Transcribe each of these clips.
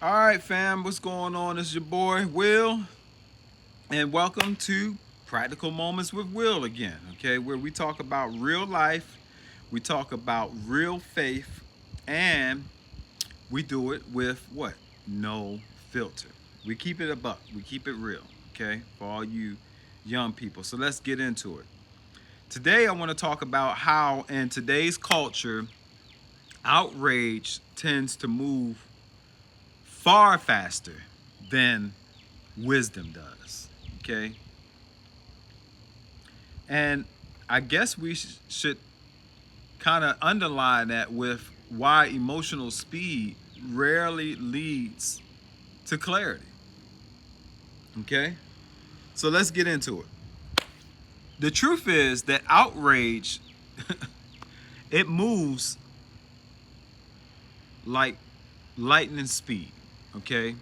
All right, fam, what's going on? It's your boy Will, and welcome to Practical Moments with Will again, okay? Where we talk about real life, we talk about real faith, and we do it with what? No filter. We keep it a buck, we keep it real, okay? For all you young people. So let's get into it. Today, I want to talk about how in today's culture, outrage tends to move far faster than wisdom does. Okay. And I guess we should kind of underline that with why emotional speed rarely leads to clarity. Okay. So let's get into it. The truth is that outrage, it moves like lightning speed. Okay.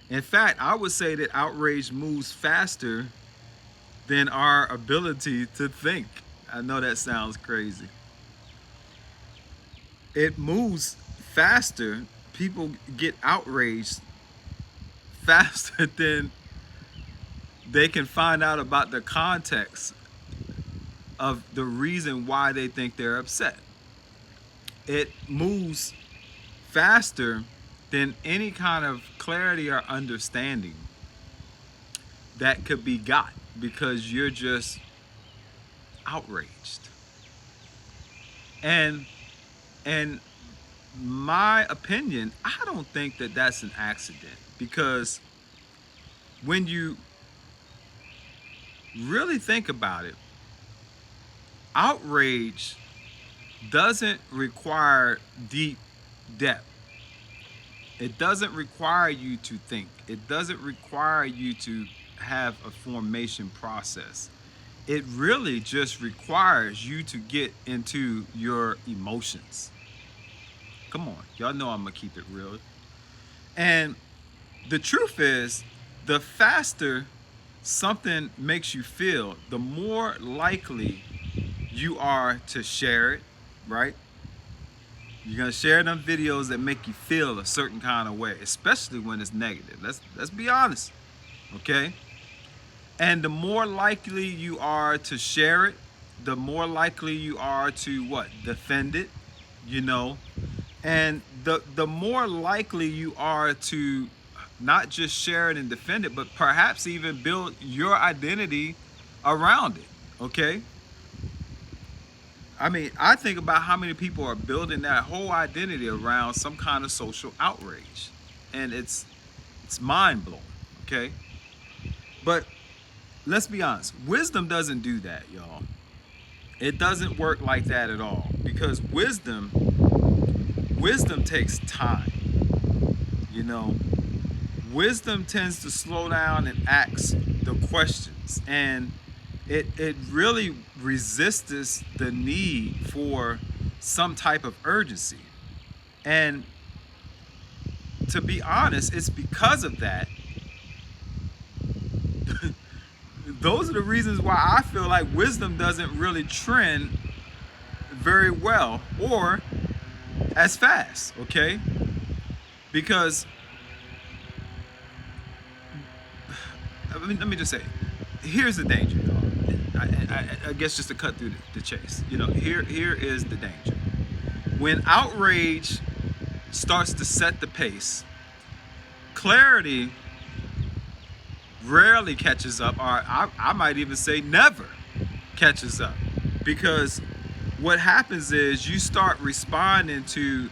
In fact, I would say that outrage moves faster than our ability to think. I know that sounds crazy. It moves faster. People get outraged faster than they can find out about the context of the reason why they think they're upset. It moves faster than any kind of clarity or understanding that could be got because you're just outraged. And and my opinion, I don't think that that's an accident because when you really think about it, outrage doesn't require deep depth. It doesn't require you to think. It doesn't require you to have a formation process. It really just requires you to get into your emotions. Come on, y'all know I'm gonna keep it real. And the truth is, the faster something makes you feel, the more likely you are to share it, right? You're gonna share them videos that make you feel a certain kind of way, especially when it's negative. Let's be honest, okay? And the more likely you are to share it, the more likely you are to what? Defend it, you know? And the more likely you are to not just share it and defend it, but perhaps even build your identity around it. Okay? I mean, I think about how many people are building that whole identity around some kind of social outrage. And it's mind blowing, okay? But let's be honest, wisdom doesn't do that, y'all. It doesn't work like that at all. Because wisdom takes time. You know, wisdom tends to slow down and ask the questions, and it really resists the need for some type of urgency. And to be honest, it's because of that. Those are the reasons why I feel like wisdom doesn't really trend very well or as fast, okay? Because let me just say, here's the danger, y'all. I guess just to cut through the chase, you know, here is the danger. When outrage starts to set the pace, clarity rarely catches up, or I might even say never catches up, because what happens is you start responding to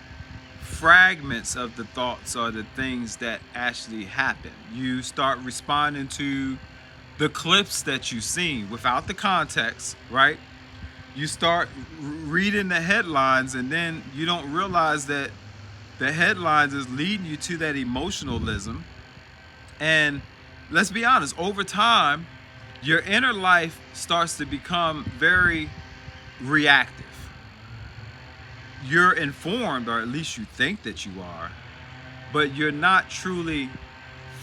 fragments of the thoughts or the things that actually happen. You start responding to the clips that you've seen without the context, right? You start reading the headlines, and then you don't realize that the headlines is leading you to that emotionalism. And let's be honest, over time, your inner life starts to become very reactive. You're informed, or at least you think that you are, but you're not truly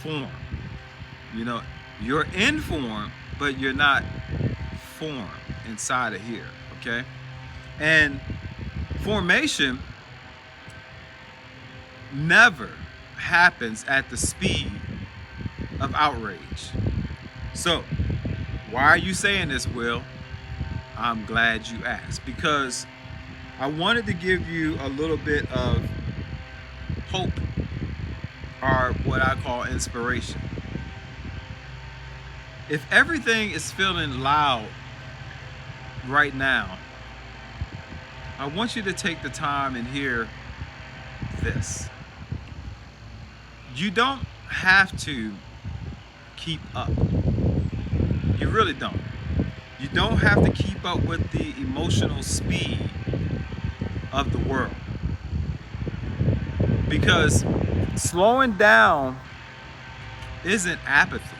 formed. You know, you're informed, but you're not formed inside of here, okay? And formation never happens at the speed of outrage. So, why are you saying this, Will? I'm glad you asked, because I wanted to give you a little bit of hope, or what I call inspiration. If everything is feeling loud right now, I want you to take the time and hear this. You don't have to keep up. You really don't. You don't have to keep up with the emotional speed of the world. Because slowing down isn't apathy.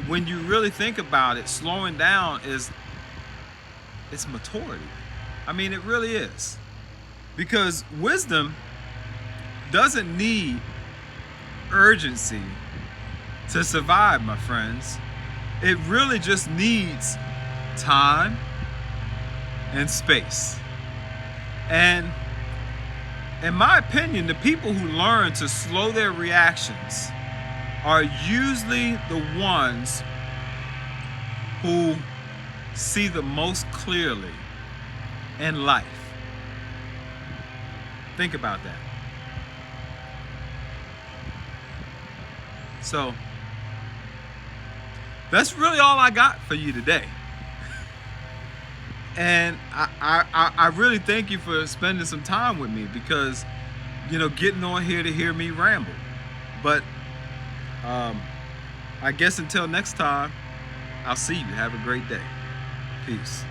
When you really think about it, slowing down it's maturity. I mean, it really is. Because wisdom doesn't need urgency to survive, my friends. It really just needs time and space. And in my opinion, the people who learn to slow their reactions are usually the ones who see the most clearly in life. Think about that. So, that's really all I got for you today. And I really thank you for spending some time with me, because, getting on here to hear me ramble. But I guess until next time, I'll see you. Have a great day. Peace.